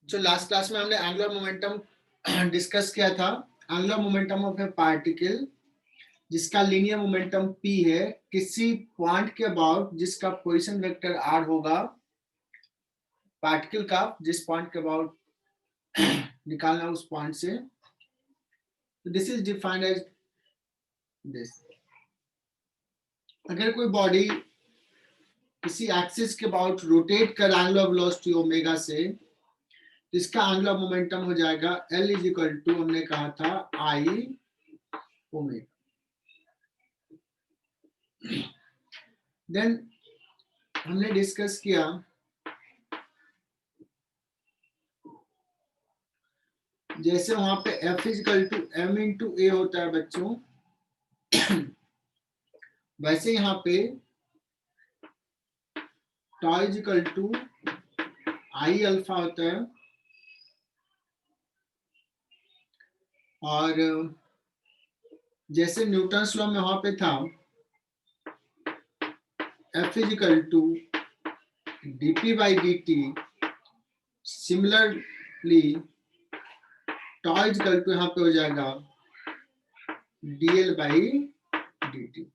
जो last class में हमने एंगुलर मोमेंटम डिस्कस किया था, angular momentum of a particle जिसका लीनियर मोमेंटम p है, किसी पॉइंट के अबाउट जिसका पोजीशन वेक्टर r होगा, पार्टिकल का जिस पॉइंट के अबाउट निकालना उस पॉइंट से, this is defined as this. अगर कोई बॉडी किसी एक्सिस के अबाउट रोटेट कर एंगुलर वेलोसिटी ओमेगा से, इसका एंगुलर मोमेंटम हो जाएगा L इज इक्वल टू, हमने कहा था I ओमेगा। देन हमने डिस्कस किया जैसे वहां पे F is equal to M into a होता है बच्चों, वैसे यहाँ पे tau is equal to I alpha होता है, और जैसे न्यूटन्स लॉ में वहां पे था F is equal to dp by dt, similarly tau is equal to यहाँ पे हो जाएगा dl बाई dt।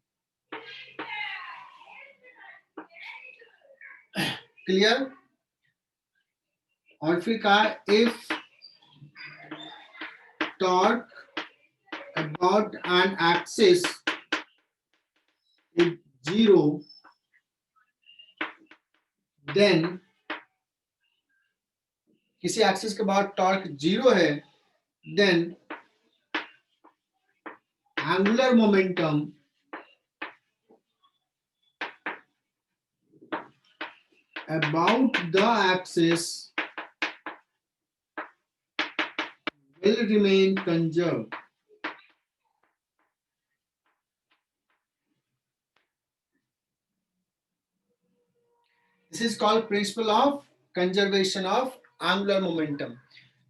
क्लियर? और फिर कहा if torque about an axis is zero, then किसी एक्सिस के बाद टॉर्क जीरो है, then angular momentum about the axis will remain conserved. This is called principle of conservation of angular momentum.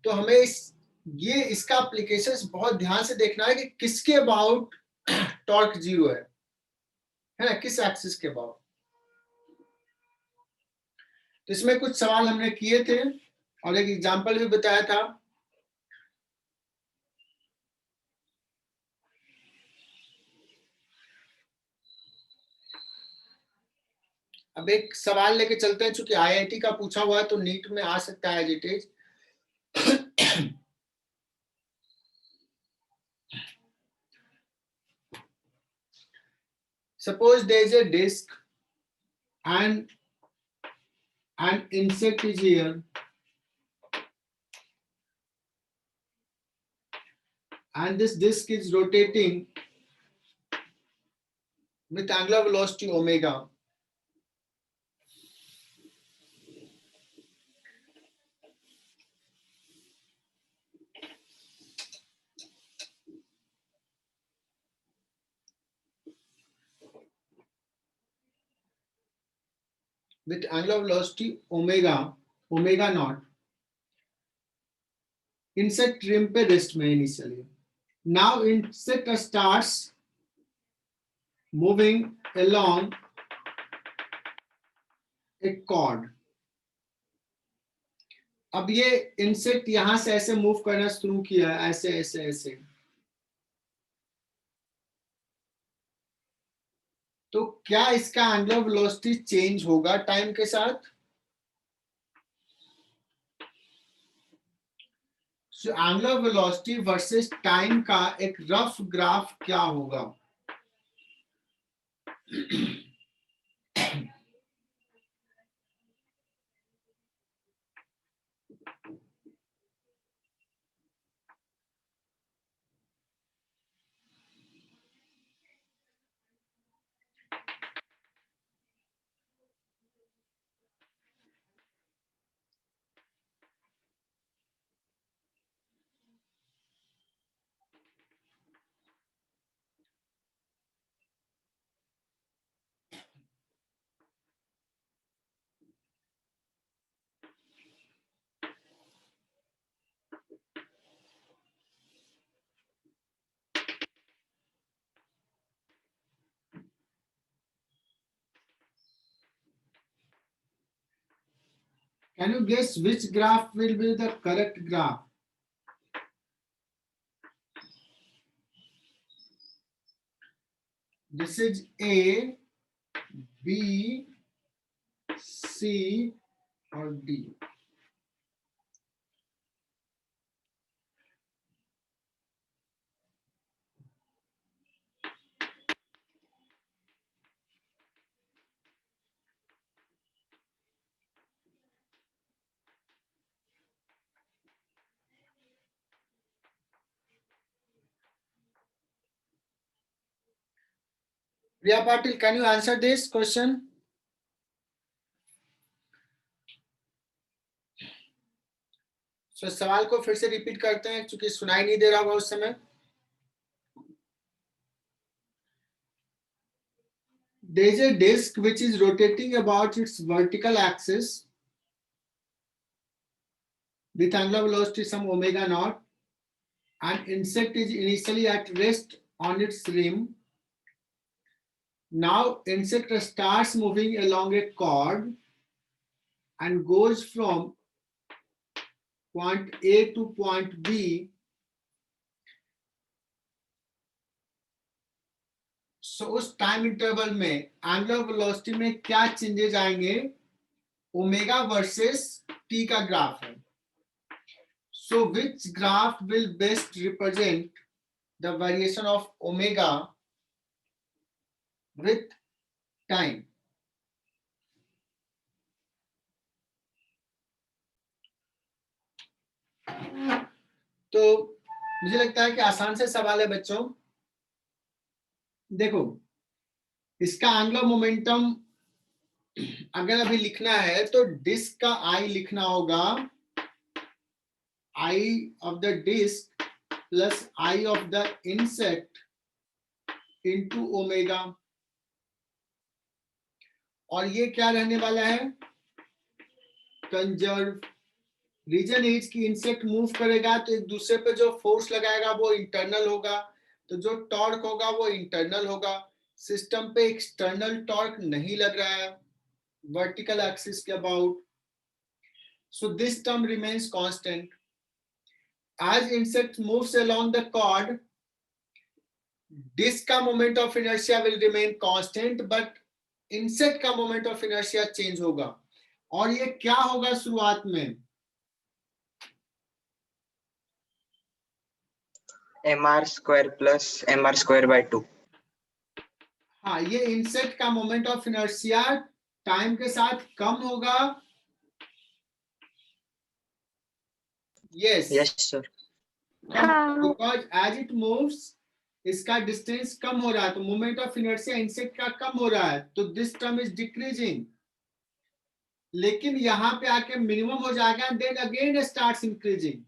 तो हमें इसका एप्लीकेशन बहुत ध्यान से देखना है कि किसके अबाउट टॉर्क जीरो है ना, किस एक्सिस के अबाउट। तो इसमें कुछ सवाल हमने किए थे और एक एग्जांपल भी बताया था। अब एक सवाल लेके चलते हैं, चूंकि आईआईटी का पूछा हुआ है तो नीट में आ सकता है as it is. Suppose there is a disk and an insect is here, and this disk is rotating with angular velocity omega. With angular velocity omega naught, insect trim पे रेस्ट में initially. Now insect starts moving along a cord. अब ये insect यहां से ऐसे move करना शुरू किया, ऐसे ऐसे ऐसे। तो क्या इसका एंगुलर वेलोसिटी चेंज होगा टाइम के साथ? एंगुलर वेलोसिटी वर्सेस टाइम का एक रफ ग्राफ क्या होगा? Can you guess which graph will be the correct graph? This is A, B, C, or D. Priya Patil, can you answer this question? So, सवाल को फिर से repeat करते हैं क्योंकि सुनाई नहीं दे रहा होगा उस समय. There is a disk which is rotating about its vertical axis with angular velocity some omega naught, and insect is initially at rest on its rim. Now insect starts moving along a chord and goes from point A to point B. So उस time interval में angular velocity में क्या changes आएंगे? Omega versus T का graph है. So which graph will best represent the variation of omega with time? तो मुझे लगता है कि आसान से सवाल है बच्चों. देखो, इसका एंगुलर मोमेंटम अगर अभी लिखना है तो डिस्क का आई लिखना होगा I of the disc plus I of the insect into omega. और ये क्या रहने वाला है? कंजर्व. रीजन इज की इंसेक्ट मूव करेगा तो एक दूसरे पे जो फोर्स लगाएगा वो इंटरनल होगा, तो जो टॉर्क होगा वो इंटरनल होगा. सिस्टम पे एक्सटर्नल टॉर्क नहीं लग रहा है वर्टिकल एक्सिस के about. So this term remains constant. As insect moves along the chord, disk का moment of inertia will remain constant, but insect का moment of inertia change होगा. और ये क्या होगा शुरुआत में? mr square plus mr square by 2. हाँ, ये इंसेक्ट का मोमेंट ऑफ इनर्शिया टाइम के साथ कम होगा. Yes Yes sir. Because as it moves इसका डिस्टेंस कम हो रहा है, तो मोमेंट ऑफ इनर्शिया इंसेक्ट का कम हो रहा है, तो दिस टर्म इज डिक्रीजिंग. लेकिन यहाँ पे आके मिनिमम हो जाएगा, देन अगेन स्टार्ट्स इंक्रीजिंग.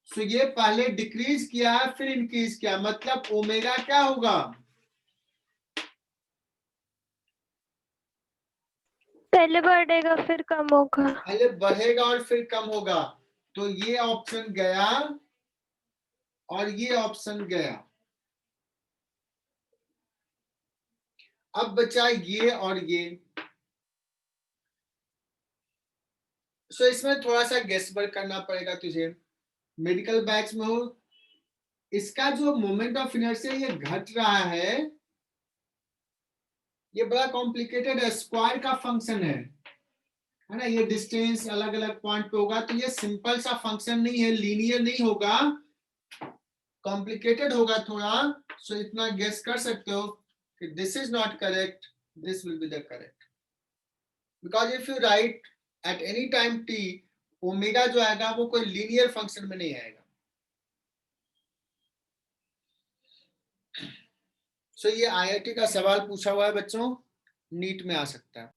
सो ये पहले डिक्रीज किया फिर इंक्रीज किया, मतलब ओमेगा क्या होगा? पहले बढ़ेगा फिर कम होगा. पहले बढ़ेगा और फिर कम होगा. तो ये ऑप्शन गया और ये ऑप्शन गया. अब बचा ये और ये. सो इसमें थोड़ा सा गेस वर्क करना पड़ेगा तुझे. मेडिकल बैच में हो, इसका जो मोमेंट ऑफ इनर्शिया ये घट रहा है, ये बड़ा कॉम्प्लिकेटेड है, स्क्वायर का फंक्शन है ना. ये डिस्टेंस अलग अलग पॉइंट पे होगा, तो ये सिंपल सा फंक्शन नहीं है, लीनियर नहीं होगा, कॉम्प्लिकेटेड होगा थोड़ा. सो इतना गेस कर सकते हो कि this is not correct, this will be the correct. Because if you right at any time T, omega जो आएगा वो कोई लीनियर फंक्शन में नहीं आएगा. सो ये आईआईटी का सवाल पूछा हुआ है बच्चों, नीट में आ सकता है.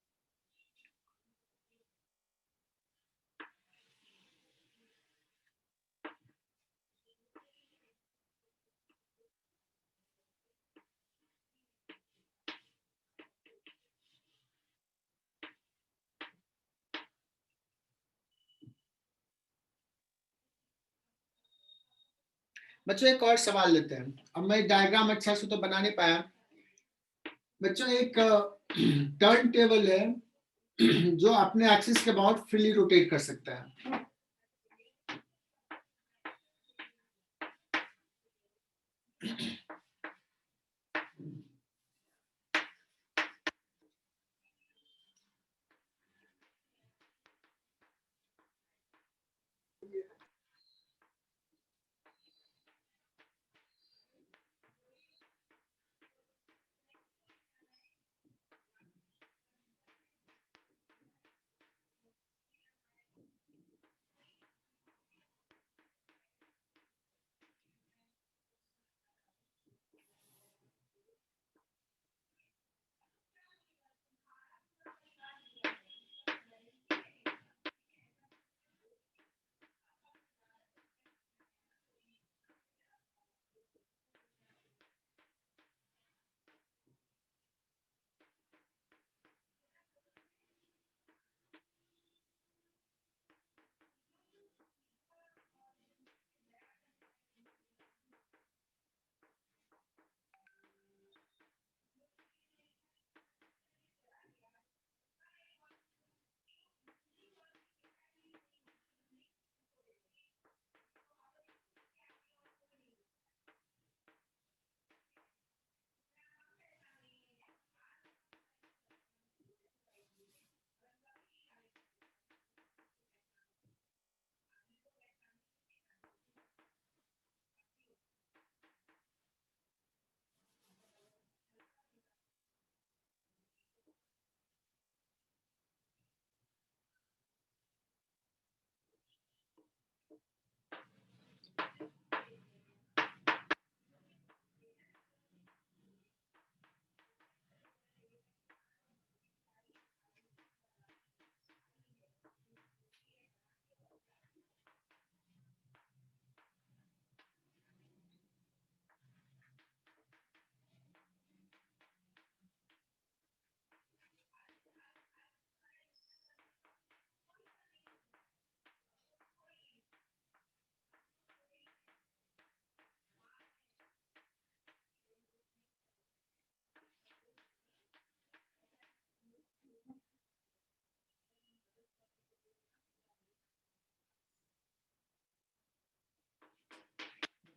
बच्चों एक और सवाल लेते हैं. अब मैं डायग्राम अच्छा से तो बना नहीं पाया. बच्चों एक टर्न टेबल है जो अपने एक्सिस के अबाउट फ्रीली रोटेट कर सकता है।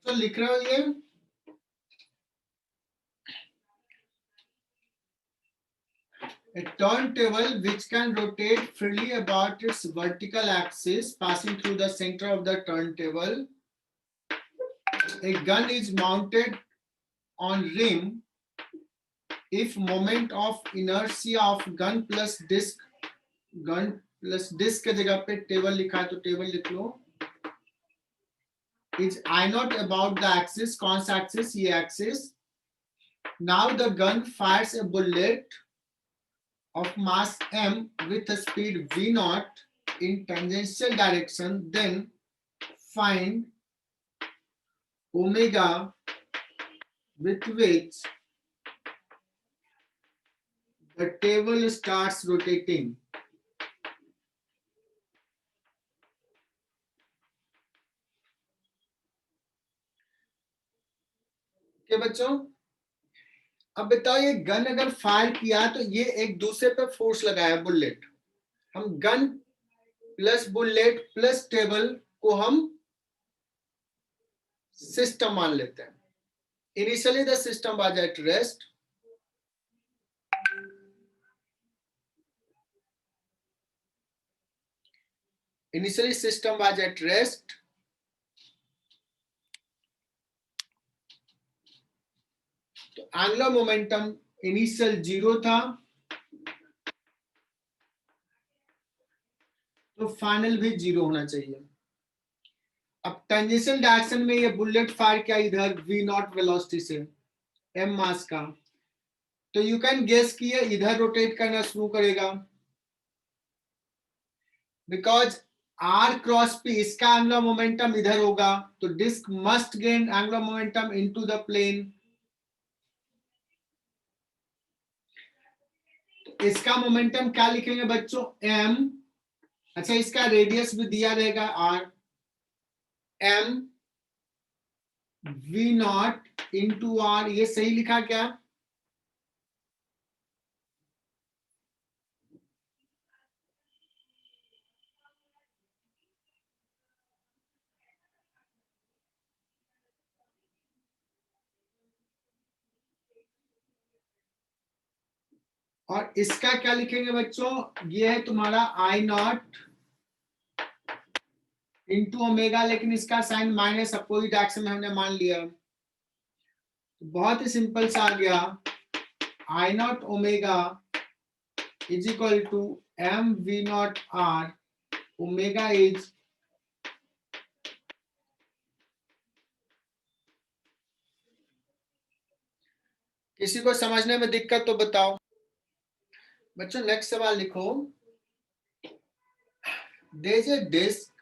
तो लिख रहे हो ये, a turntable which can rotate freely about its vertical axis passing through the center of the turntable. A gun is mounted on rim if moment of inertia of gun plus disc के जगह पे table लिखा है तो table लिख लो, is I naught about the axis, कौन सा axis, ये axis. Now the gun fires a bullet of mass m with a speed v naught in tangential direction, then find omega with which the table starts rotating. क्या बच्चों, अब बताओ ये gun अगर fire किया तो ये एक दूसरे पे फोर्स लगाया बुलेट, हम gun plus bullet plus table को हम सिस्टम मान लेते हैं. Initially the system was at rest. Initially system was at rest. तो एंगुलर मोमेंटम इनिशियल 0 था, तो फाइनल भी 0 होना चाहिए. अब टेंजेंशियल डायरेक्शन में ये बुलेट फायर किया इधर v नॉट वेलोसिटी से m मास का, तो यू कैन गेस कि ये इधर रोटेट करना शुरू करेगा, बिकॉज r क्रॉस p इसका एंगुलर मोमेंटम इधर होगा, तो disk must gain angular momentum into the plane. इसका मोमेंटम क्या लिखेंगे बच्चों, m. अच्छा इसका रेडियस भी दिया रहेगा r, m v not into r. ये सही लिखा क्या, और इसका क्या लिखेंगे बच्चों, ये है तुम्हारा आई नॉट इंटू ओमेगा, लेकिन इसका साइन माइनस अपोजिट एक्शन में हमने मान लिया। तो बहुत ही सिंपल सा आ गया, I not omega is equal to M V not R, omega is किसी को समझने में दिक्कत तो बताओ। बच्चों नेक्स्ट सवाल लिखो, there is a disk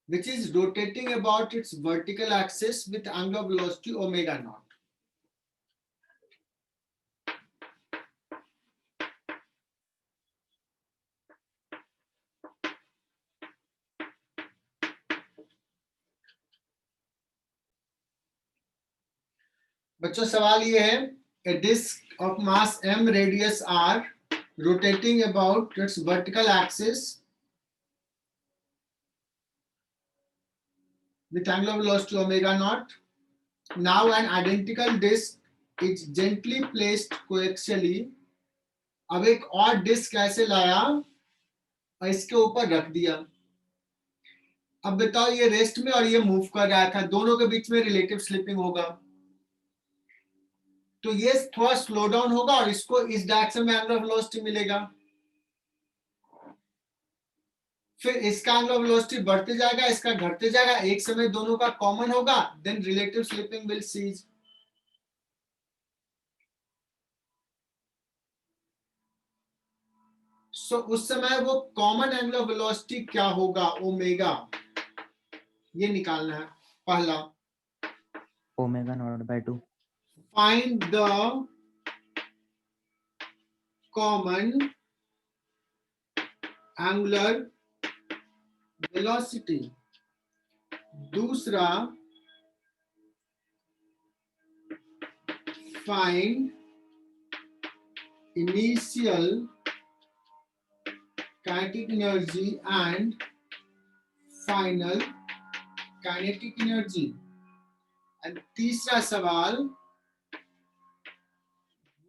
which is rotating about its vertical axis with angular velocity omega naught. बच्चों सवाल ये है, a disk of mass m radius r rotating about its vertical axis with angular velocity omega naught. Now an identical disk is gently placed coaxially. अब एक और disc ऐसे लाया और इसके ऊपर रख दिया। अब बताओ ये रेस्ट में और ये मूव कर रहा था, दोनों के बीच में रिलेटिव स्लिपिंग होगा, तो ये थोड़ा स्लो डाउन होगा और इसको इस डायरेक्शन में एंगुलर वेलोसिटी मिलेगा। फिर इसका एंगुलर वेलोसिटी बढ़ते जाएगा, इसका घटते जाएगा, एक समय दोनों का कॉमन होगा, then relative slipping will cease. So उस समय वो कॉमन एंगुलर वेलोसिटी क्या होगा, ओमेगा, ये निकालना है पहला। Omega not by 2। Find the common angular velocity. दूसरा, find initial kinetic energy and final kinetic energy। and तीसरा सवाल,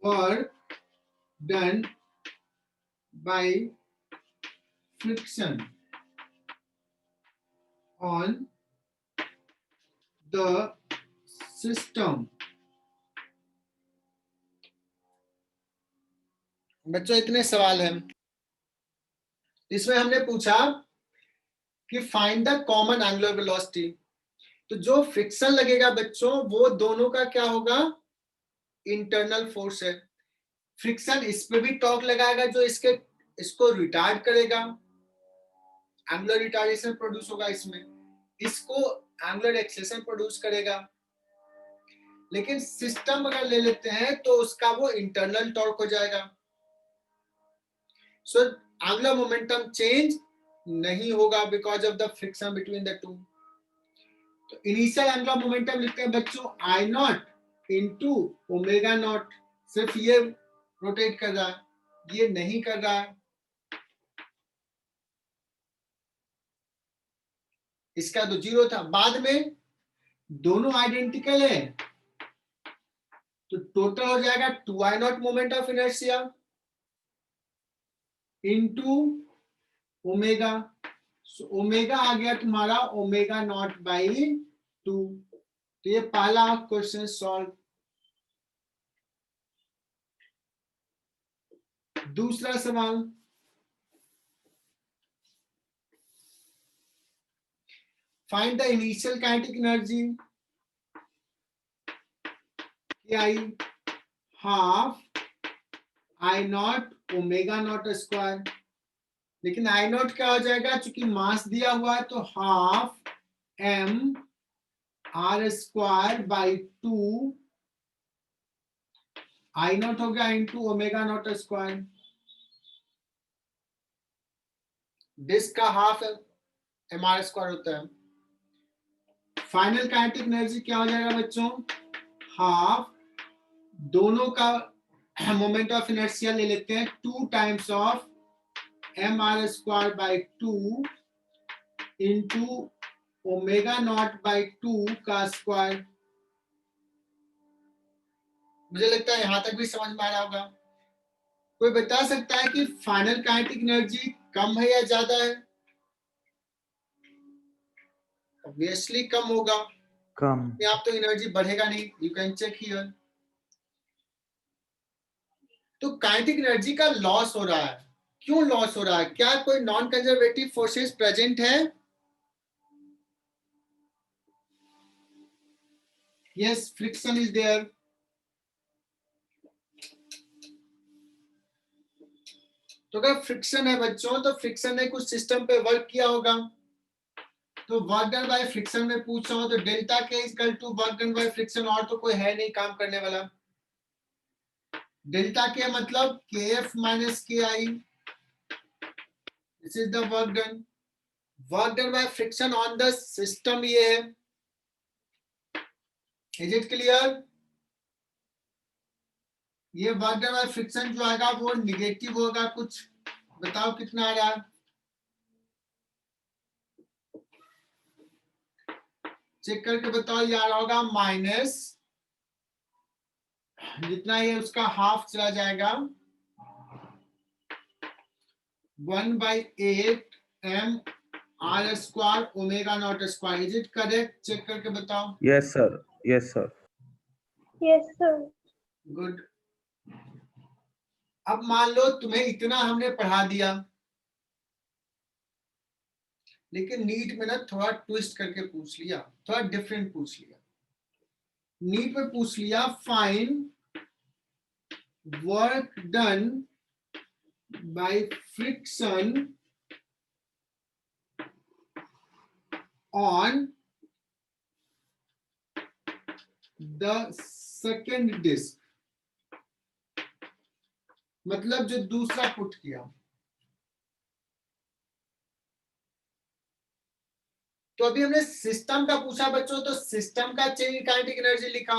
work done by friction on the system। बच्चों इतने सवाल हैं। इसमें हमने पूछा कि find the common angular velocity, तो जो फ्रिक्शन लगेगा बच्चों वो दोनों का क्या होगा, इंटरनल फोर्स है। फ्रिक्शन इस पे भी टॉर्क लगाएगा जो इसको रिटार्ड करेगा, एंगुलर रिटार्डेशन प्रोड्यूस होगा इसमें, इसको एंगुलर एक्सेलेरेशन प्रोड्यूस करेगा। लेकिन सिस्टम अगर ले लेते हैं तो उसका वो इंटरनल टॉर्क हो जाएगा। सो एंगुलर मोमेंटम चेंज नहीं होगा because of the friction between the two. तो इनिशियल एंगुलर मोमेंटम लिखते हैं बच्चों आई नॉट इंटू ओमेगा नॉट, सिर्फ ये रोटेट कर रहा है, ये नहीं कर रहा है। इसका तो जीरो था, बाद में दोनों आइडेंटिकल है तो टोटल हो जाएगा 2i0 moment of inertia into omega. So omega आ गया तुम्हारा ओमेगा नॉट बाई 2। तो ये पहला क्वेश्चन सॉल्व। दूसरा सवाल, find the initial kinetic energy, I half I not omega naught square. लेकिन आई नॉट क्या हो जाएगा, चूंकि मास दिया हुआ है तो half M R square by 2 I naught हो गया into omega naught square. Disk का हाफ एम आर स्क्वायर होता है। फाइनल काइनेटिक एनर्जी क्या हो जाएगा बच्चों, हाफ दोनों का मोमेंट ऑफ इनर्शिया ले लेते हैं 2 times of M R square by 2 into omega naught by 2 का स्क्वायर। मुझे लगता है यहां तक भी समझ में आ रहा होगा। कोई बता सकता है कि फाइनल काइनेटिक एनर्जी कम है या ज्यादा है? ऑब्वियसली कम होगा, कम। आप तो एनर्जी बढ़ेगा नहीं, यू कैन चेक हियर। तो काइनेटिक एनर्जी का लॉस हो रहा है, क्यों लॉस हो रहा है? क्या कोई नॉन कंजर्वेटिव फोर्सेस प्रेजेंट है? Yes, friction is there. तो अगर फ्रिक्शन है बच्चों, तो फ्रिक्शन ने कुछ सिस्टम पे वर्क किया होगा। तो वर्क डन बाय फ्रिक्शन में पूछ रहा हूं, तो delta K equal to work done by friction, और तो कोई है नहीं काम करने वाला। डेल्टा के मतलब kf minus ki, this is the work done. Work done by friction on the system ये है। Is it clear? ये वर्क डन बाय फ्रिक्शन जो आएगा वो निगेटिव होगा कुछ, बताओ कितना आ रहा है? चेक करके बताओ, ये आ रहा होगा माइनस, जितना ये उसका हाफ चला जाएगा, 1/8 m r square omega naught square. Is it correct? Check करके बताओ। Yes, sir. Yes, sir. Yes sir. Good. अब मान लो तुम्हें इतना हमने पढ़ा दिया, लेकिन नीट में ना थोड़ा ट्विस्ट करके पूछ लिया, थोड़ा डिफरेंट पूछ लिया। नीट में पूछ लिया find work done by friction on the second disk, मतलब जो दूसरा पुट किया। तो अभी हमने सिस्टम का पूछा बच्चों, तो सिस्टम का चेंज इन काइनेटिक एनर्जी लिखा।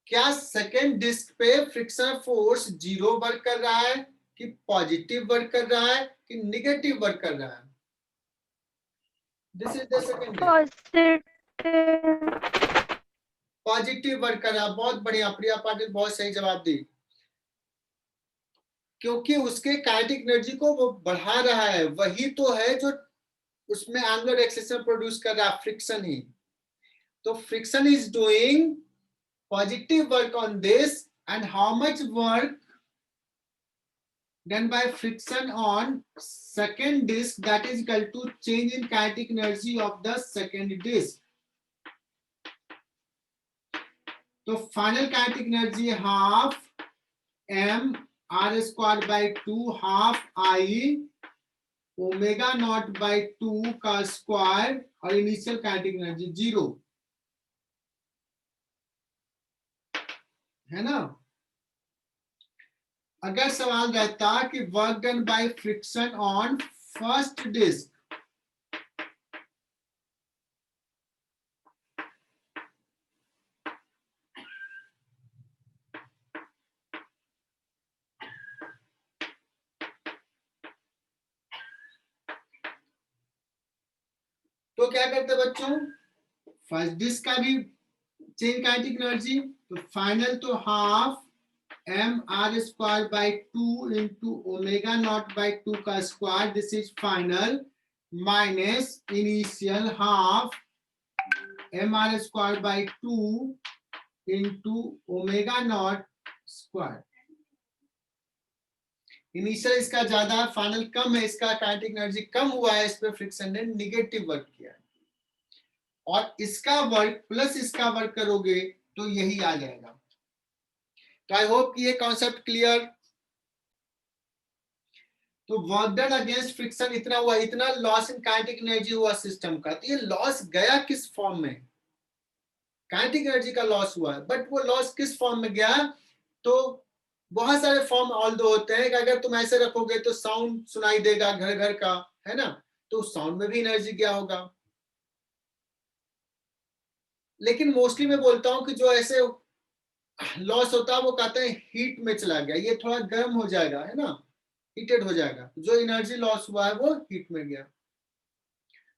क्या सेकेंड डिस्क पे फ्रिक्शन फोर्स 0 वर्क कर रहा है, कि पॉजिटिव वर्क कर रहा है, कि निगेटिव वर्क कर रहा है? This is the second disk. Positive. Positive work कर रहा है। बहुत बढ़िया प्रिया पाटिल, बहुत सही जवाब दी। क्योंकि उसके काइनेटिक एनर्जी को वो बढ़ा रहा है, वही तो है जो उसमें एंगुलर एक्सेलरेशन प्रोड्यूस कर रहा है, फ्रिक्शन ही। तो friction is doing positive work on this, and how much work done by friction on second disk, that is equal to change in kinetic energy of the second disk. तो final kinetic energy half m r square by 2 half I omega naught by 2 का square, और initial kinetic energy 0 है ना। अगर सवाल रहता कि work done by friction on first disk, तो क्या करते बच्चों? फर्स्ट डिस्क का भी चेंज काइनेटिक एनर्जी, तो फाइनल तो half m r square by 2 into omega not by 2 का square, this is final, minus initial half m r square by 2 into omega naught square. Initial इसका ज्यादा है, final कम है, इसका काइनेटिक एनर्जी कम हुआ है, इस पे फ्रिक्शन ने निगेटिव वर्क किया है। और इसका वर्क प्लस इसका वर्क करोगे तो यही आ जाएगा। तो आई होप कि ये कॉन्सेप्ट क्लियर। तो वर्क डन अगेंस्ट फ्रिक्शन इतना हुआ, इतना लॉस इन काइनेटिक एनर्जी हुआ सिस्टम का। तो ये लॉस गया किस फॉर्म में? काइनेटिक एनर्जी का लॉस हुआ है, बट वो लॉस किस फॉर्म में गया? तो बहुत सारे फॉर्म ऑल दो होते हैं कि अगर तुम ऐसे रखोगे तो साउंड सुनाई देगा घर घर का, है ना, तो साउंड में भी एनर्जी गया होगा। लेकिन मोस्टली मैं बोलता हूं कि जो ऐसे लॉस होता है वो कहते हैं हीट में चला गया, ये थोड़ा गर्म हो जाएगा, है ना, हीटेड हो जाएगा। जो एनर्जी लॉस हुआ है वो हीट में गया।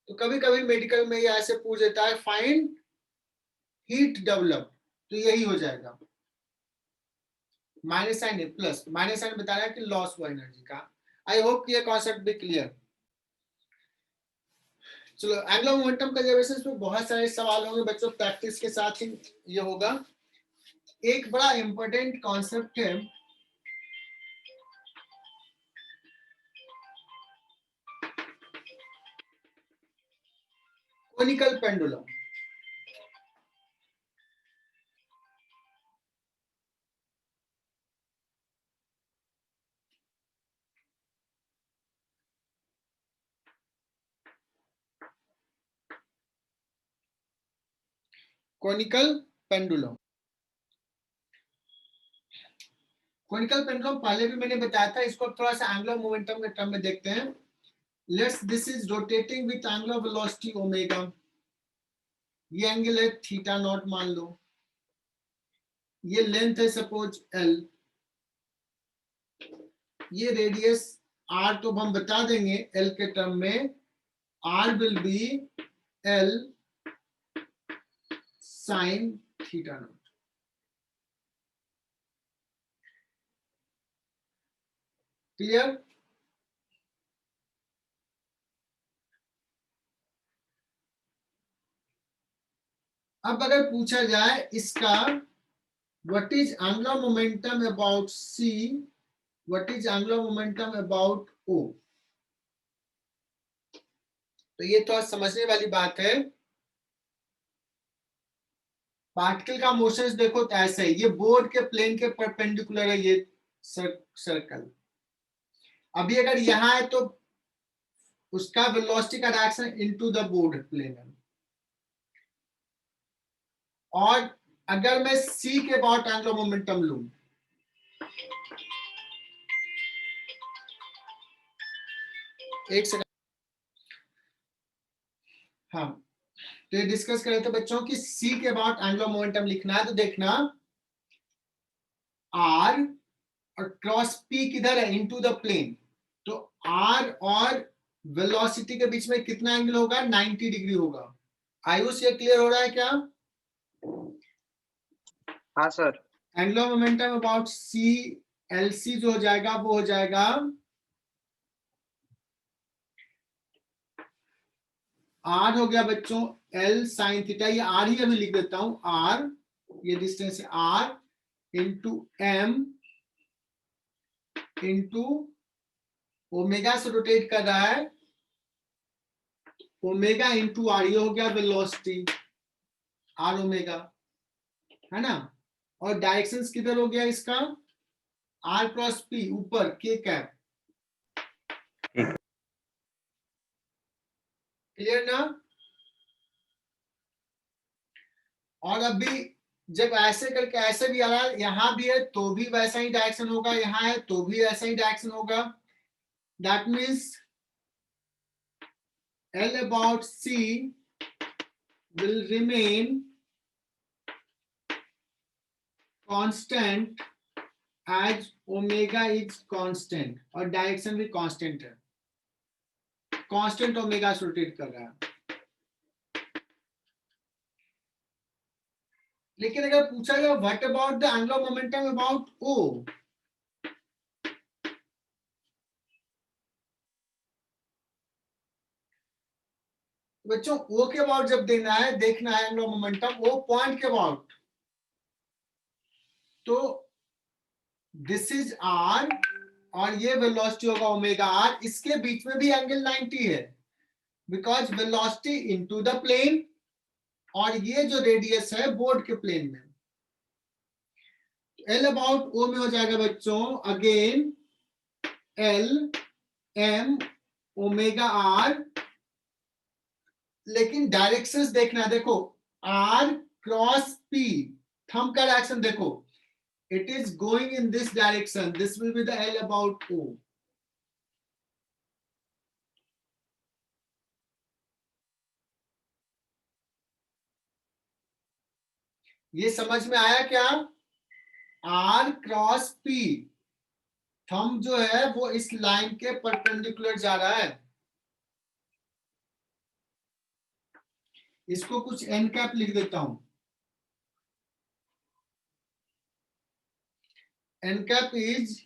तो कभी कभी मेडिकल में ये ऐसे पूछ देता है फाइंड हीट डेवलप, तो यही हो जाएगा। माइनस साइन है प्लस, माइनस साइन बता रहा है कि लॉस हुआ एनर्जी का। आई होप ये कॉन्सेप्ट भी क्लियर। चलो, एंगुलर मोमेंटम कंजर्वेशन में बहुत सारे सवाल होंगे बच्चों, प्रैक्टिस के साथ ही ये होगा। एक बड़ा इंपॉर्टेंट कॉन्सेप्ट है conical pendulum. Conical pendulum, conical pendulum पहले भी मैंने बताया था, इसको थोड़ा सा एंगुलर मोमेंटम के टर्म में देखते हैं। Let's this is rotating with angular velocity omega, ये एंगल है थीटा नॉट मान लो, ये लेंथ है सपोज एल, ये रेडियस आर तो हम बता देंगे एल के टर्म में, R will be L sine theta naught. Clear? अब अगर पूछा जाए इसका what is angular momentum about C, what is angular momentum about O, तो ये थोड़ा समझने वाली बात है। पार्टिकल का मोशन देखो तो ऐसे है, ये बोर्ड के प्लेन के परपेंडिकुलर है ये सर्कल। अभी अगर यहां है तो उसका वेलोसिटी का direction into the board plane है। और अगर मैं सी के अबाउट एंगुलर मोमेंटम लूं, एक सेकंड, हाँ, तो ये डिस्कस कर रहे थे बच्चों की सी के अबाउट एंगुलर मोमेंटम लिखना है तो देखना आर और क्रॉस पी किधर है, इनटू द प्लेन, तो आर और वेलोसिटी के बीच में कितना एंगल होगा, 90 डिग्री होगा। आयुष ये क्लियर हो रहा है क्या? हाँ sir. Angular momentum about C, L C जो हो जाएगा वो हो जाएगा आर हो गया बच्चों एल साइन थीटा, ये आर ही अभी लिख देता हूं, आर ये डिस्टेंस है R into M into omega से रोटेट कर रहा है, ओमेगा इंटू आर, ये हो गया वेलोसिटी आर ओमेगा, है ना। और डायरेक्शन किधर हो गया इसका, आर क्रॉस पी ऊपर के कैप, क्लियर ना। और अभी जब ऐसे करके ऐसे भी आ रहा है, यहां भी है तो भी वैसा ही डायरेक्शन होगा, यहां है तो भी वैसा ही डायरेक्शन होगा। That means L about C will remain constant as omega is constant, और डायरेक्शन भी कांस्टेंट है, कांस्टेंट ओमेगा से रोटेट कर रहा है। लेकिन अगर पूछा जाए what about the angular momentum about O, बच्चों O के अबाउट जब देना है, देखना है एंगुलर मोमेंटम O पॉइंट के अबाउट, तो दिस इज R और ये वेलोसिटी होगा ओमेगा आर, इसके बीच में भी एंगल 90 है because velocity into the plane और ये जो रेडियस है बोर्ड के प्लेन में। एल अबाउट ओ में हो जाएगा बच्चों again L M omega R, लेकिन डायरेक्शंस देखना है, देखो आर क्रॉस पी, थंब का डायरेक्शन देखो, it is going in this direction, this will be the L about O. ये समझ में आया क्या? आर क्रॉस पी, थंब जो है वो इस लाइन के परपेंडिकुलर जा रहा है, इसको कुछ एन कैप लिख देता हूं। n cap is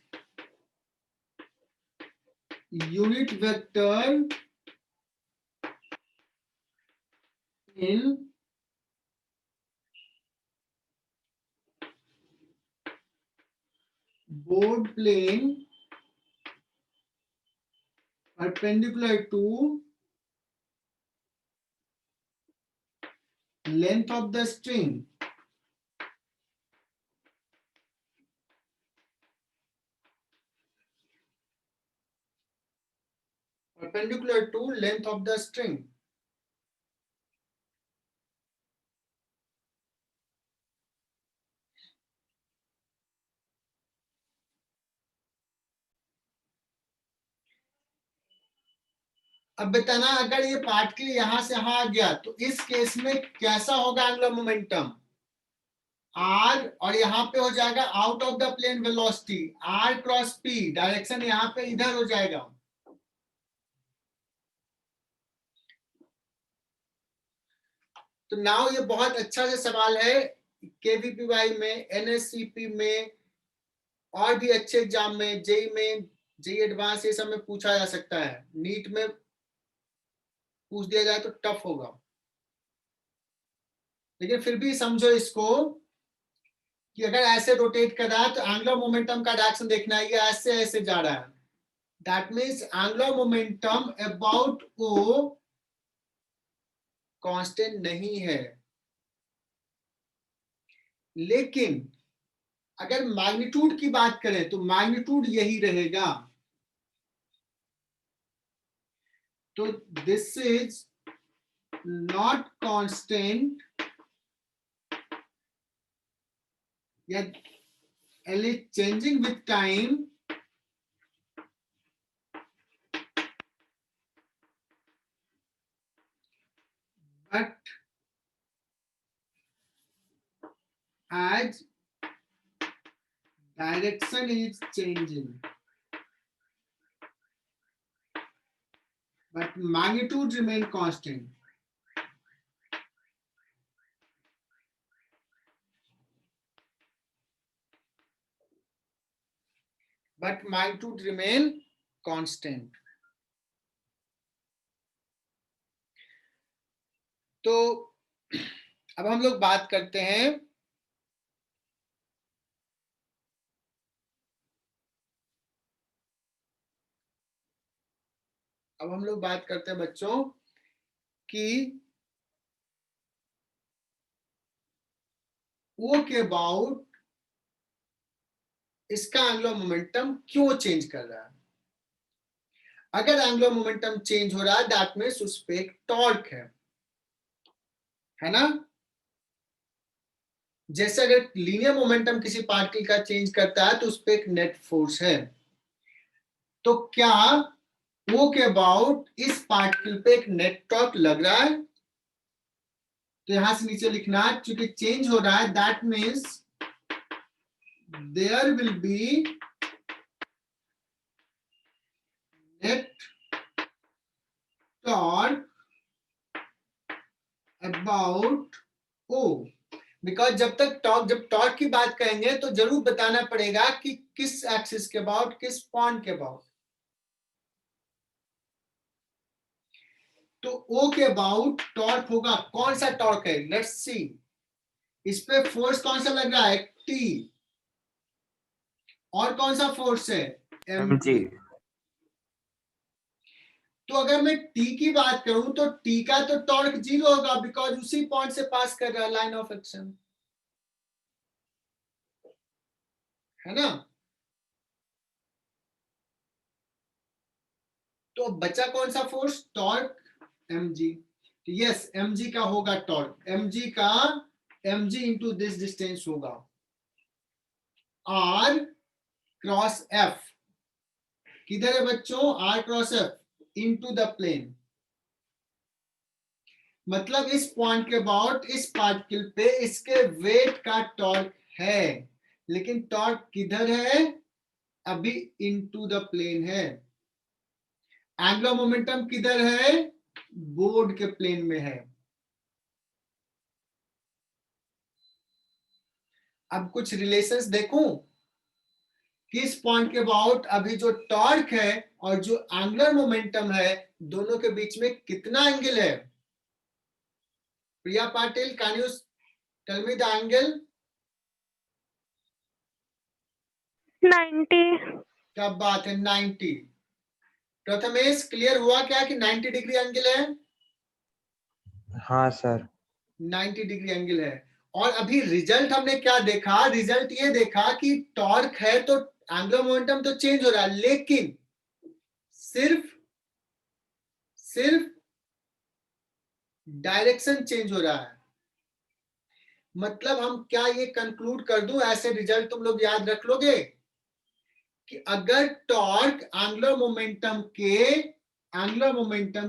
unit vector in board plane perpendicular to length of the string perpendicular to length of the string. अब बताना अगर ये पार्टिकल यहां से यहां आ गया तो इस केस में कैसा होगा एंगुलर मोमेंटम? आर और यहां पे हो जाएगा out of the plane velocity r cross p, direction यहां पे इधर हो जाएगा। तो नाउ ये बहुत अच्छा से सवाल है, केवीपीवाई में, एनएससीपी में और भी अच्छे एग्जाम में, जेई एडवांस, ये सब में पूछा जा सकता है। नीट में पूछ दिया जाए तो टफ होगा, लेकिन फिर भी समझो इसको कि अगर ऐसे रोटेट कर रहा है तो एंगुलर मोमेंटम का डायरेक्शन देखना है, ये ऐसे ऐसे जा रहा है, that means angular momentum about O constant नहीं है। लेकिन अगर मैग्नीट्यूड की बात करें तो मैग्नीट्यूड यही रहेगा। तो दिस इज नॉट कांस्टेंट, या L is changing with time, but as direction is changing, but magnitude remain constant. But magnitude remain constant. तो अब हम लोग बात करते हैं बच्चों कि O के अबाउट इसका एंगुलर मोमेंटम क्यों चेंज कर रहा है। अगर एंगुलर मोमेंटम चेंज हो रहा है दैट मींस उस पे एक टॉर्क है ना। जैसे अगर लीनियर मोमेंटम किसी पार्टिकल का चेंज करता है तो उस पे एक नेट फोर्स है। तो क्या O के अबाउट इस पार्टिकल पे एक नेट टॉर्क लग रहा है? तो यहां से नीचे लिखना है, चूंकि चेंज हो रहा है that means there will be net torque about O। Because जब टॉर्क की बात करेंगे तो जरूर बताना पड़ेगा कि किस एक्सिस के अबाउट, किस पॉइंट के अबाउट। तो O के अबाउट टॉर्क होगा, कौन सा टॉर्क है, लेट्स सी। इस पे फोर्स कौन सा लग रहा है, T, और कौन सा फोर्स है, mg। तो अगर मैं T की बात करूं तो T का तो टॉर्क 0 होगा, बिकॉज उसी पॉइंट से पास कर रहा है लाइन ऑफ एक्शन, है ना। तो बचा कौन सा force, torque mg। Yes, mg का होगा टॉर्क, mg का mg इंटू दिस डिस्टेंस होगा r क्रॉस f। किधर है बच्चों, r cross f into the plane. मतलब इस पॉइंट के अबाउट इस पार्टिकल पे इसके वेट का टॉर्क है, लेकिन टॉर्क किधर है, अभी इनटू द प्लेन है। एंगुलर मोमेंटम किधर है, बोर्ड के प्लेन में है। अब कुछ रिलेशंस देखूं, किस पॉइंट के अबाउट अभी जो टॉर्क है और जो एंगुलर मोमेंटम है दोनों के बीच में कितना एंगल है? Priya Patil, can you tell me the angle? 90. क्या बात है, 90। प्रथमेश, क्लियर हुआ क्या कि 90 डिग्री एंगल है? हाँ सर। 90 डिग्री एंगल है। और अभी रिजल्ट हमने क्या देखा? रिजल्ट ये देखा कि टॉर्क है तो एंगुलर मोमेंटम तो चेंज हो रहा है, लेकिन सिर्फ डायरेक्शन चेंज हो रहा है। मतलब हम क्या ये कंक्लूड कर दूं, ऐसे रिजल्ट तुम लोग याद रख लोगे कि अगर टॉर्क एंगुलर मोमेंटम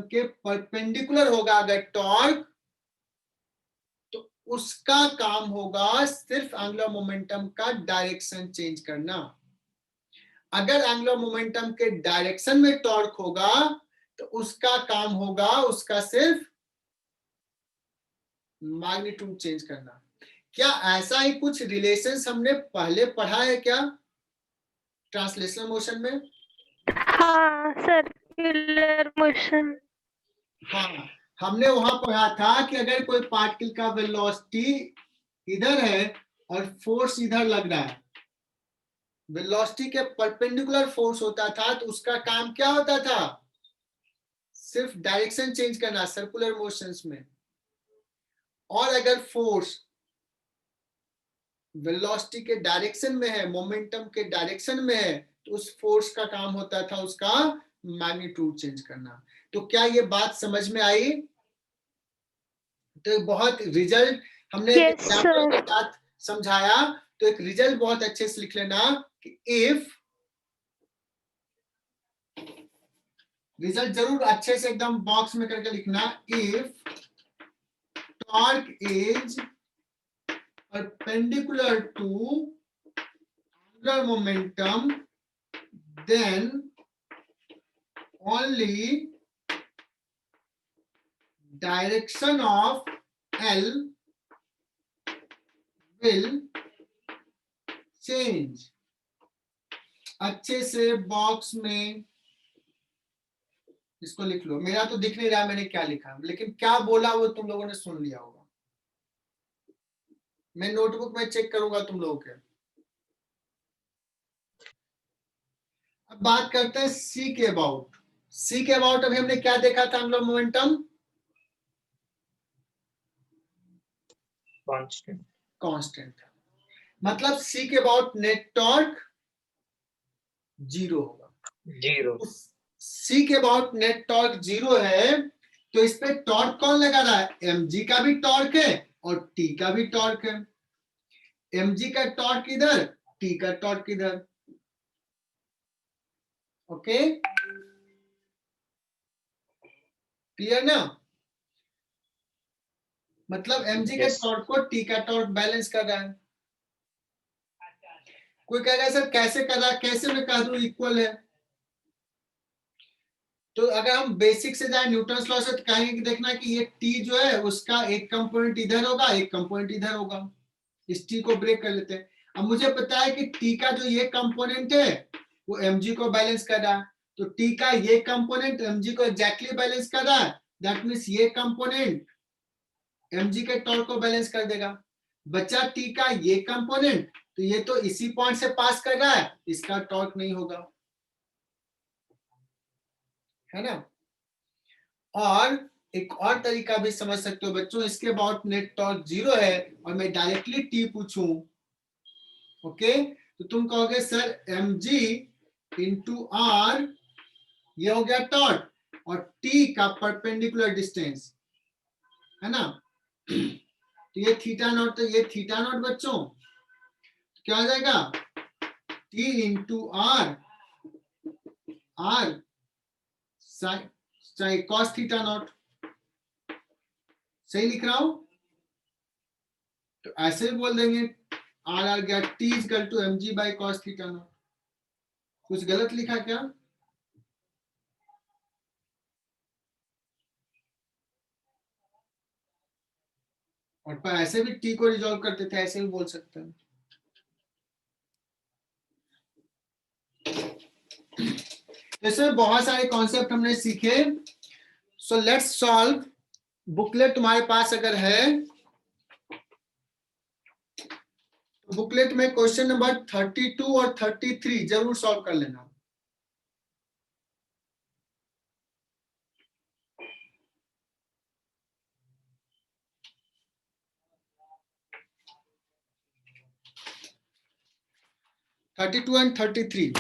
के परपेंडिकुलर होगा, अगर टॉर्क, तो उसका काम होगा सिर्फ एंगुलर मोमेंटम का डायरेक्शन चेंज करना। अगर एंगुलर मोमेंटम के डायरेक्शन में टॉर्क होगा तो उसका काम होगा उसका सिर्फ मैग्नीट्यूड चेंज करना। क्या ऐसा ही कुछ रिलेशंस हमने पहले पढ़ा है क्या ट्रांसलेशनल मोशन में? हाँ, सर्कुलर मोशन. हाँ, हमने वहां पढ़ा था कि अगर कोई पार्टिकल का वेलोसिटी इधर है और फोर्स इधर लग रहा है, वेलोसिटी के परपेंडिकुलर फोर्स होता था तो उसका काम क्या होता था? सिर्फ डायरेक्शन चेंज करना सर्कुलर मोशंस में। और अगर फोर्स वेलोसिटी के डायरेक्शन में है, मोमेंटम के डायरेक्शन में है, तो उस फोर्स का काम होता था उसका मैग्नीट्यूड चेंज करना। तो क्या ये बात समझ में आई? तो बहुत रिजल्ट हमने एक Yes, एग्जांपल के sir. साथ समझाया, तो एक रिजल्ट बहुत अच्छे से लिख लेना कि इफ, रिजल्ट जरूर अच्छे से एकदम बॉक्स में करके लिखना, if torque is perpendicular to angular momentum then only direction of L will change। अच्छे से बॉक्स में इसको लिख लो। मेरा तो दिख नहीं रहा मैंने क्या लिखा, लेकिन क्या बोला वो तुम लोगों ने सुन लिया होगा। मैं नोटबुक में चेक करूंगा तुम लोगों के। अब बात करते हैं सी के अबाउट। सी के अबाउट अभी हमने क्या देखा था? एंगुलर मोमेंटम कांस्टेंट था। मतलब सी के अबाउट नेट टॉर्क 0 होगा। 0। सी के अबाउट नेट टॉर्क 0 है, तो इस पे टॉर्क कौन लगा रहा है? mg का भी टॉर्क है और t का भी टॉर्क है। mg का टॉर्क इधर, t का टॉर्क इधर। ओके, क्लियर ना? मतलब mg के Yes. टॉर्क को t का टॉर्क बैलेंस कर रहा है। कोई कहेगा सर कैसे कर रहा है, कैसे मैं कह दूं इक्वल है? तो अगर हम बेसिक से जाए न्यूटन लॉ से, तो कहेंगे कि देखना कि ये t जो है उसका एक कंपोनेंट इधर होगा, एक कंपोनेंट इधर होगा। इस t को ब्रेक कर लेते हैं। अब मुझे पता है कि t का जो ये कंपोनेंट है वो mg को बैलेंस कर रहा है, तो t का ये कंपोनेंट mg को एग्जैक्टली बैलेंस कर रहा है। दैट मीन्स ये कंपोनेंट mg के टॉर्क को बैलेंस कर देगा। बचा t का ये कंपोनेंट, तो ये तो इसी पॉइंट से पास कर रहा है, इसका टॉर्क नहीं होगा, है ना? और एक और तरीका भी समझ सकते हो बच्चों, इसके अबाउट नेट टॉर्क 0 है और मैं डायरेक्टली टी पूछूं, ओके, तो तुम कहोगे सर mg इंटू आर, ये हो गया टॉर्क, और टी का परपेंडिकुलर डिस्टेंस, है ना? तो ये थीटा नॉट, तो ये थीटा नॉट बच्चों क्या हो जाएगा? T into r, r sine cos theta nought. सही लिख रहा हूं? तो ऐसे भी बोल देंगे आर आर गया t equal to m g by cos theta nought. कुछ गलत लिखा क्या? और पर ऐसे भी टी को रिजॉल्व करते थे, ऐसे भी बोल सकते हैं। तो इसमें बहुत सारे कॉन्सेप्ट हमने सीखे। So let's solve. बुकलेट तुम्हारे पास अगर है तो बुकलेट में क्वेश्चन नंबर 32 और 33 जरूर सॉल्व कर लेना। (32 and 33)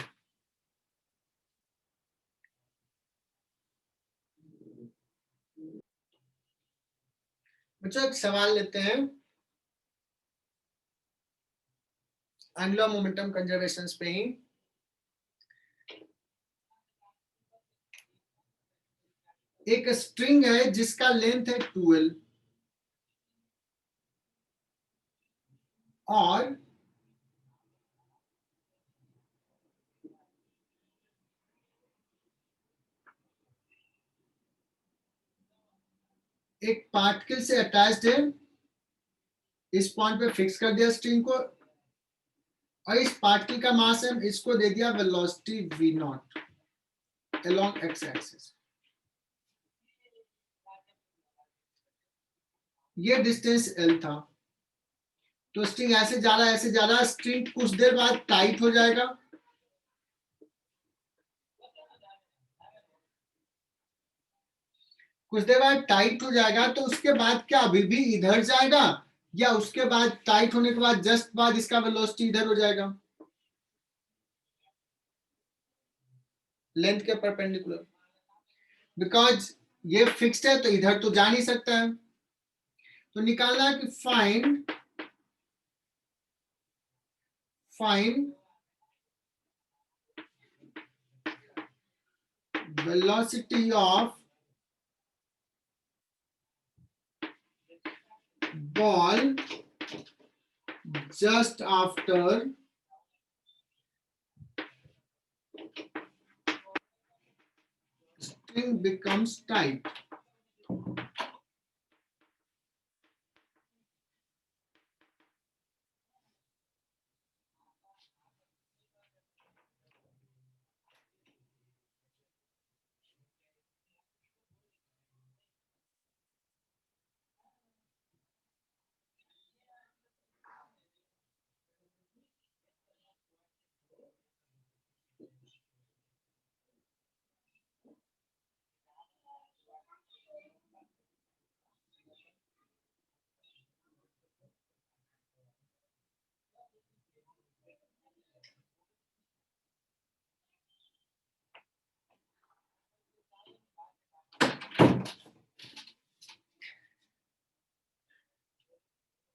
बच्चों एक सवाल लेते हैं एंगुलर मोमेंटम कंजर्वेशन पे ही। एक स्ट्रिंग है जिसका लेंथ है 12 और एक पार्टिकल से अटैच्ड है। इस पॉइंट पे फिक्स कर दिया स्ट्रिंग को और इस पार्टिकल का मास है, इसको दे दिया velocity v0 along x axis. ये डिस्टेंस l था। तो स्ट्रिंग ऐसे जा रहा है, स्ट्रिंग कुछ देर बाद टाइट हो जाएगा। कुछ देर बाद टाइट हो जाएगा तो उसके बाद क्या अभी भी इधर जाएगा या उसके बाद टाइट होने के बाद जस्ट बाद इसका वेलोसिटी इधर हो जाएगा लेंथ के परपेंडिकुलर। बिकॉज ये फिक्स्ड है तो इधर तो जा नहीं सकता है। तो निकालना है कि find velocity of ball just after string becomes tight।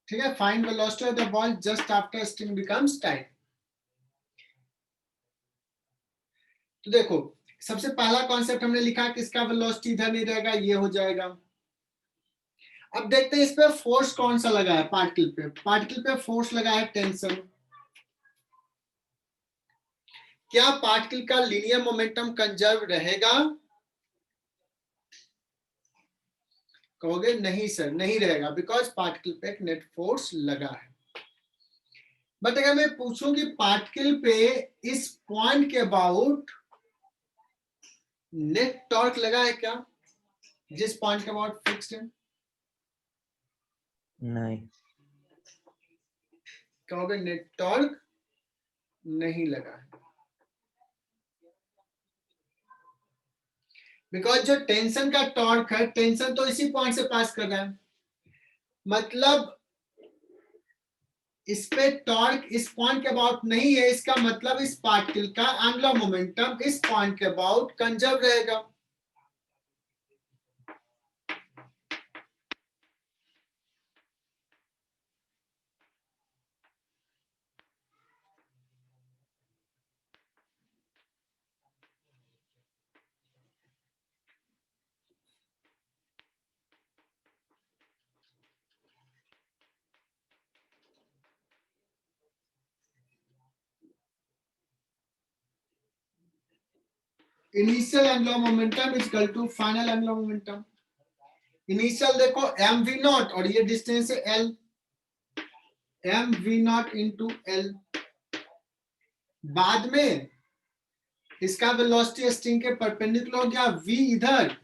ठीक है, find velocity of the ball just after string becomes tight. तो देखो सबसे पहला कॉन्सेप्ट हमने लिखा कि इसका वेलोसिटी इधर नहीं रहेगा, ये हो जाएगा। अब देखते हैं इस पे फोर्स कौन सा लगा है। पार्टिकल पे फोर्स लगा है टेंशन। क्या पार्टिकल का लीनियर मोमेंटम कंजर्व रहेगा? कहोगे नहीं सर नहीं रहेगा, बिकॉज पार्टिकल पे एक नेट फोर्स लगा है। बट अगर मैं पूछूं कि पार्टिकल पे इस पॉइंट के अबाउट नेट टॉर्क लगा है क्या, जिस पॉइंट के अबाउट फिक्स्ड है? नहीं। कहोगे नेट टॉर्क नहीं लगा है, बिकॉज जो टेंशन का टॉर्क है, टेंशन तो इसी पॉइंट से पास कर रहा है। मतलब इस पे टॉर्क इस पॉइंट के अबाउट नहीं है, इसका मतलब इस पार्टिकल का एंगुलर मोमेंटम इस पॉइंट के अबाउट कंजर्व रहेगा। Initial angular momentum is equal to final angular momentum. Initial देखो mv0 और ये डिस्टेंस है l, mv0 इंटू l। बाद में इसका वेलोसिटी स्ट्रिंग के परपेंडिकुलर हो गया, v इधर,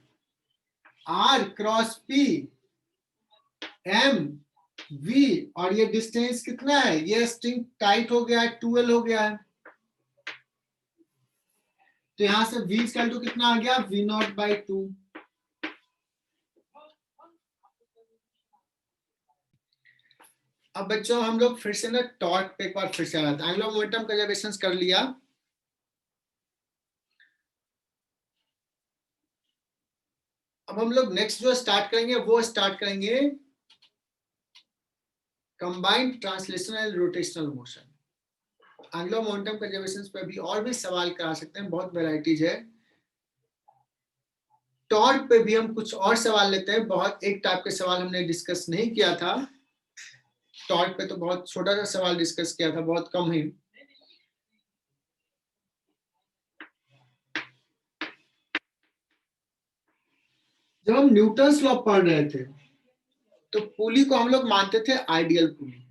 r cross p, m v, और ये डिस्टेंस कितना है, ये स्ट्रिंग टाइट हो गया है, 2l हो गया है, तो यहां से v इक्वल टू कितना आ गया, v0/2। अब बच्चों हम लोग फिर से ना टॉर्क पे एक बार फिर से आना था, एंगुलर मोमेंटम कंजर्वेशन कर लिया। अब हम लोग नेक्स्ट जो स्टार्ट करेंगे वो स्टार्ट करेंगे combined translational rotational motion. Angular momentum conservation पे भी और भी सवाल करा सकते हैं, बहुत वेराइटीज है। टॉर्क पे भी हम कुछ और सवाल लेते हैं, बहुत एक टाइप के सवाल हमने डिस्कस नहीं किया था। टॉर्क पे तो बहुत छोटा सा सवाल डिस्कस किया था, बहुत कम ही। जब हम न्यूटन्स लॉ पढ़ रहे थे तो पुली को हम लोग मानते थे आइडियल पुली।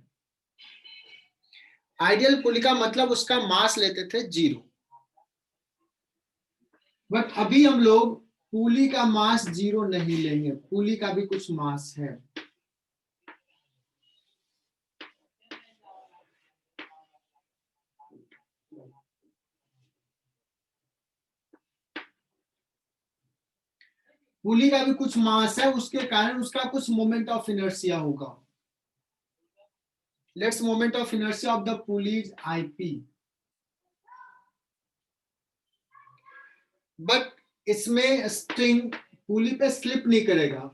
आइडियल पुली का मतलब उसका मास लेते थे 0, बट अभी हम लोग पुली का मास 0 नहीं लेंगे, पुली का भी कुछ मास है। पुली का भी कुछ मास है, उसके कारण उसका कुछ मोमेंट ऑफ इनर्शिया होगा। Let's moment of inertia of the pulley is IP, but इसमें स्ट्रिंग पुली पे स्लिप नहीं करेगा।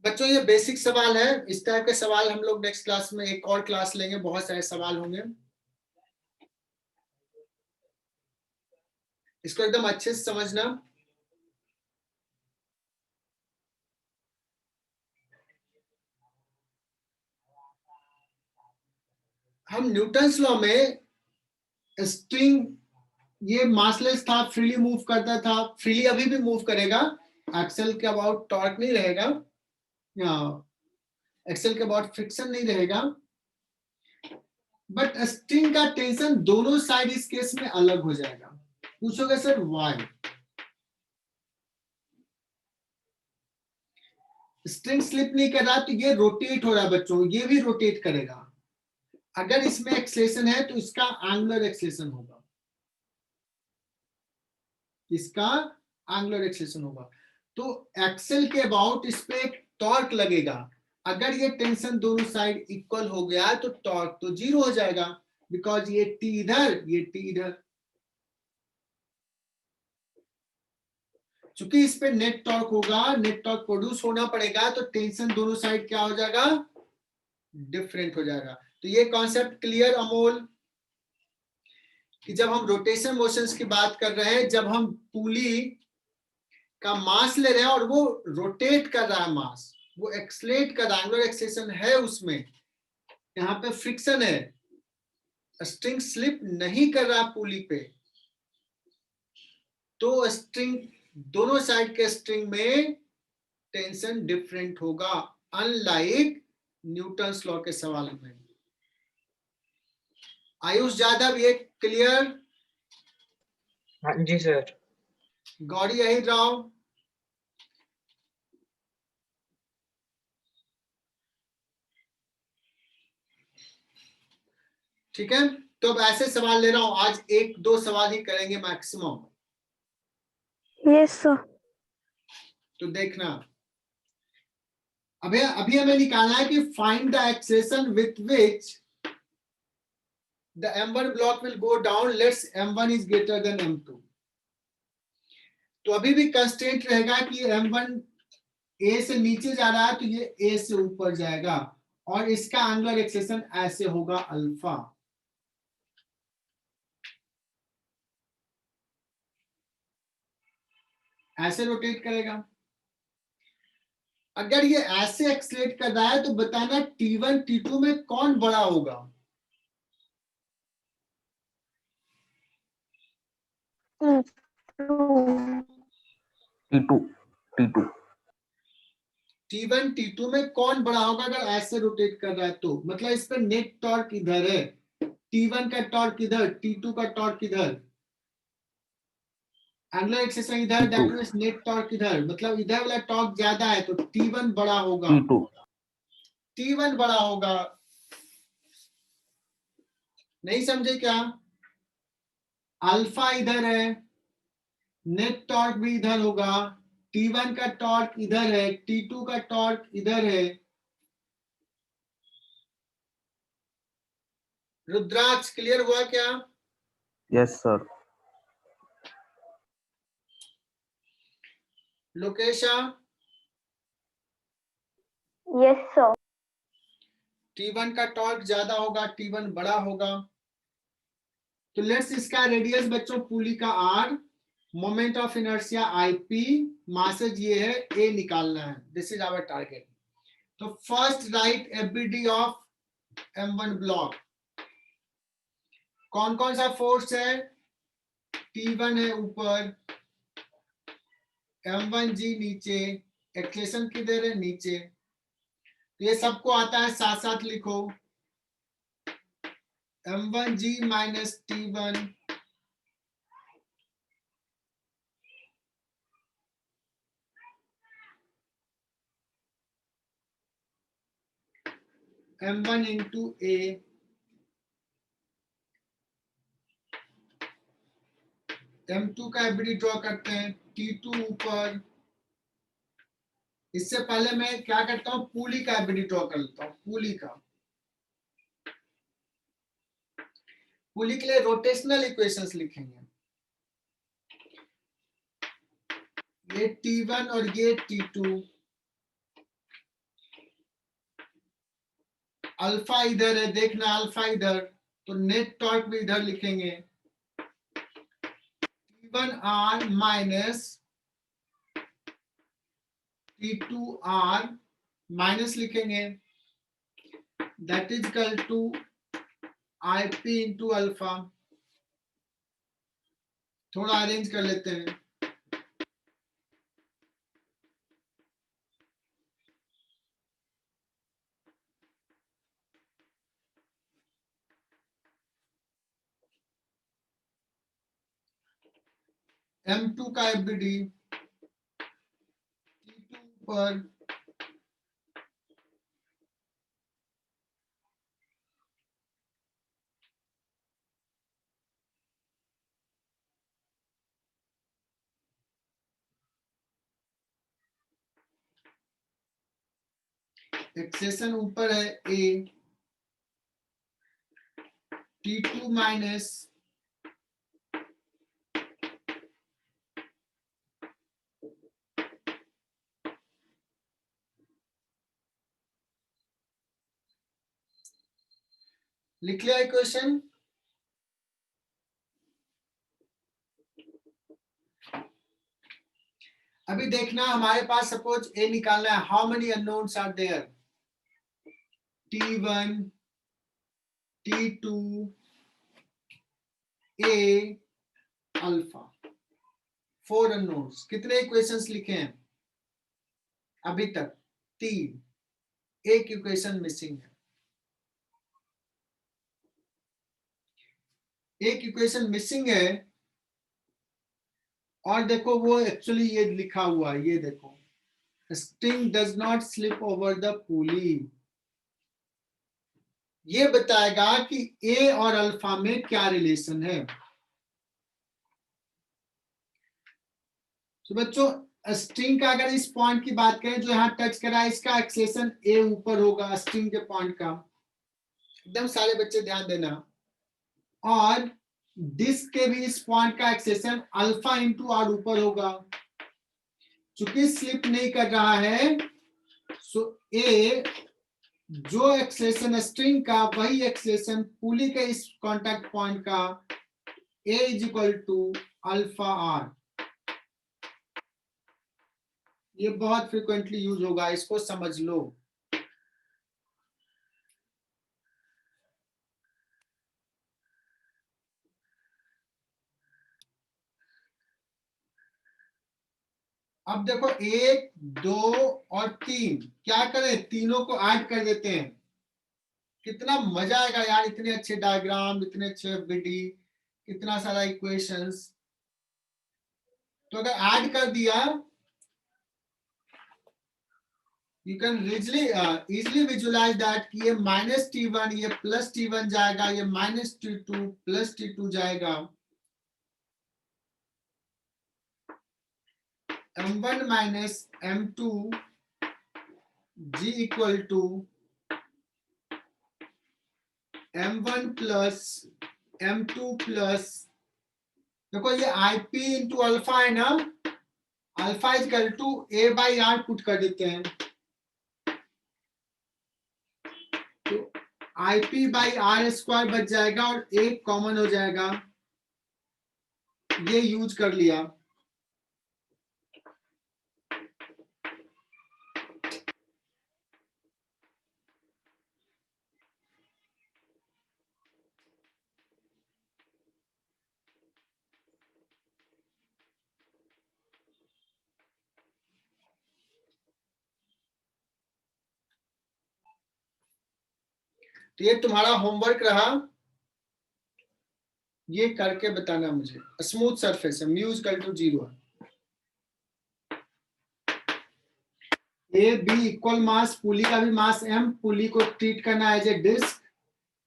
बच्चों ये बेसिक सवाल है, इस टाइप के सवाल हम लोग नेक्स्ट क्लास में एक और क्लास लेंगे, बहुत सारे सवाल होंगे, इसको एकदम अच्छे से समझना। हम न्यूटन्स लॉ में स्ट्रिंग ये मासलेस था, फ्रीली मूव करता था, फ्रीली अभी भी मूव करेगा, एक्सेल के अबाउट टॉर्क नहीं रहेगा, एक्सेल के अबाउट फ्रिक्शन नहीं रहेगा, बट स्ट्रिंग का टेंशन दोनों साइड इस केस में अलग हो जाएगा। पूछोगे सर व्हाई? स्ट्रिंग स्लिप नहीं कर रहा तो ये रोटेट हो रहा है बच्चों, ये भी रोटेट करेगा। अगर इसमें एक्सेलेरेशन है तो इसका एंगुलर एक्सेलेरेशन होगा, इसका एंगुलर एक्सेलेरेशन होगा, तो एक्सेल के अबाउट इस पे एक टॉर्क लगेगा। अगर ये टेंशन दोनों साइड इक्वल हो गया तो टॉर्क तो 0 हो जाएगा, बिकॉज ये T इधर, ये T इधर। चूंकि इस पे नेट टॉर्क होगा, नेट टॉर्क प्रोड्यूस होना पड़ेगा, तो टेंशन दोनों साइड क्या हो जाएगा, डिफरेंट हो जाएगा। तो ये कॉन्सेप्ट क्लियर अमोल, कि जब हम रोटेशन मोशंस की बात कर रहे हैं, जब हम पुली का मास ले रहे हैं और वो रोटेट कर रहा है मास, वो एक्सलेट कर रहा है, एंगुलर एक्सेलेरेशन है उसमें, यहाँ पे फ्रिक्शन है, स्ट्रिंग स्लिप नहीं कर रहा पुली पे, तो स्ट्रिंग दोनों साइड के स्ट्रिंग में टेंशन डिफरेंट होगा, अनलाइक न्यूटन्स लॉ के सवाल में। आयुष यादव ये क्लियर? हाँ जी सर। गौरी यही राव? ठीक है, तो अब ऐसे सवाल ले रहा हूं, आज 1-2 सवाल ही करेंगे मैक्सिमम। Yes sir. तो देखना, अभी हमें निकालना है कि find the acceleration with which the m1 block will go down, let's m1 is greater than m2। तो अभी भी कंस्ट्रेंट रहेगा कि m1 a से नीचे जा रहा है तो ये a से ऊपर जाएगा, और इसका एंगुलर एक्सेलेरेशन ऐसे होगा अल्फा। ऐसे रोटेट करेगा। अगर ये ऐसे एक्सलेट कर रहा है तो बताना T1 T2 में कौन बड़ा होगा? T2 T2 T1 T2 में कौन बड़ा होगा अगर ऐसे रोटेट कर रहा है तो, मतलब इस पर नेट टॉर्क इधर है, T1 का टॉर्क इधर, T2 का टॉर्क इधर, एंगुलर एक्सेलरेशन इधर, दैट मींस नेट टॉर्क इधर, मतलब इधर वाला टॉर्क ज्यादा है तो T1 बड़ा होगा, T2 T1 बड़ा होगा। नहीं समझे क्या? अल्फा इधर है, नेट टॉर्क भी इधर होगा, T1 का टॉर्क इधर है, T2 का टॉर्क इधर है। रुद्राक्ष क्लियर हुआ क्या? Yes sir. लोकेशा Yes sir. T1 का टॉर्क ज्यादा होगा, T1 बड़ा होगा। तो लेट्स इसका रेडियस बच्चों पुली का R, moment of inertia IP, masses ये है A निकालना है, दिस इज आवर टारगेट। तो first right FBD of M1 block. कौन कौन सा फोर्स है? T1 है ऊपर, M1G नीचे, एक्सेलरेशन किधर है? नीचे। तो ये सबको आता है, साथ साथ लिखो, M1G minus T1 M1 into A, M2 का एफबीडी ड्रॉ करते हैं, T2 ऊपर। इससे पहले मैं क्या करता हूं, पुली का एफबीडी ड्रॉ कर लेता हूं, पुली का। पुली के लिए रोटेशनल इक्वेशंस लिखेंगे, ये T1 और ये T2, अल्फा इधर है, देखना अल्फा इधर, तो नेट टॉर्क भी इधर लिखेंगे, T1R माइनस T2R माइनस लिखेंगे, that is equal to IP into alpha. थोड़ा अरेंज कर लेते हैं, M2 का एफबीडी T2 पर, एक्सेशन ऊपर है A, T2 माइनस लिख लिया इक्वेशन। अभी देखना हमारे पास सपोज A निकालना है, how many unknowns are there? T1 T2 A alpha, 4 unknowns. कितने इक्वेशंस लिखे हैं अभी तक? 3, एक इक्वेशन मिसिंग है, एक इक्वेशन मिसिंग है। और देखो वो एक्चुअली ये लिखा हुआ है, ये देखो, string does not slip over the पुली। ये बताएगा कि ए और अल्फा में क्या रिलेशन है। तो बच्चों स्ट्रिंग का अगर इस पॉइंट की बात करें जो यहां टच करा है, इसका एक्सेलेरेशन ए ऊपर होगा स्ट्रिंग के पॉइंट का, एकदम सारे बच्चे ध्यान देना। और डिस्क के भी इस पॉइंट का एक्सेलेरेशन अल्फा इंटू आर ऊपर होगा, चूंकि स्लिप नहीं कर रहा है, सो ए जो एक्सेलेरेशन स्ट्रिंग का वही एक्सेलेरेशन पुली के इस कांटेक्ट पॉइंट का, a is equal to alpha R. ये बहुत फ्रिक्वेंटली यूज होगा, इसको समझ लो। अब देखो 1, 2 और 3, क्या करें, तीनों को ऐड कर देते हैं। कितना मजा आएगा यार, इतने अच्छे डायग्राम, इतने अच्छे विडी, कितना सारा इक्वेशंस। तो अगर ऐड कर दिया, you can easily visualise that कि ये -t1 ये +t1 जाएगा, ये -t2 +t2 जाएगा। m1 - m2 g equal to m1 plus m2 plus, देखो ये IP इंटू अल्फा है ना, alpha is equal to a/r put कर देते हैं, तो IP/r² बच जाएगा और एक कॉमन हो जाएगा, ये यूज कर लिया। तो ये तुम्हारा होमवर्क रहा, ये करके बताना मुझे। स्मूथ सरफेस है, म्यू इक्वल टू 0 है, ए बी इक्वल मास, पुली का भी मास m, पुली को ट्रीट करना as a disc,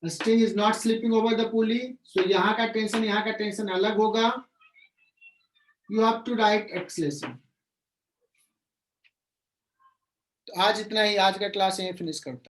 string is not slipping over the pulley, so यहाँ का टेंशन अलग होगा। You have to write acceleration. तो आज इतना ही, आज का क्लास यहीं फिनिश करते हैं।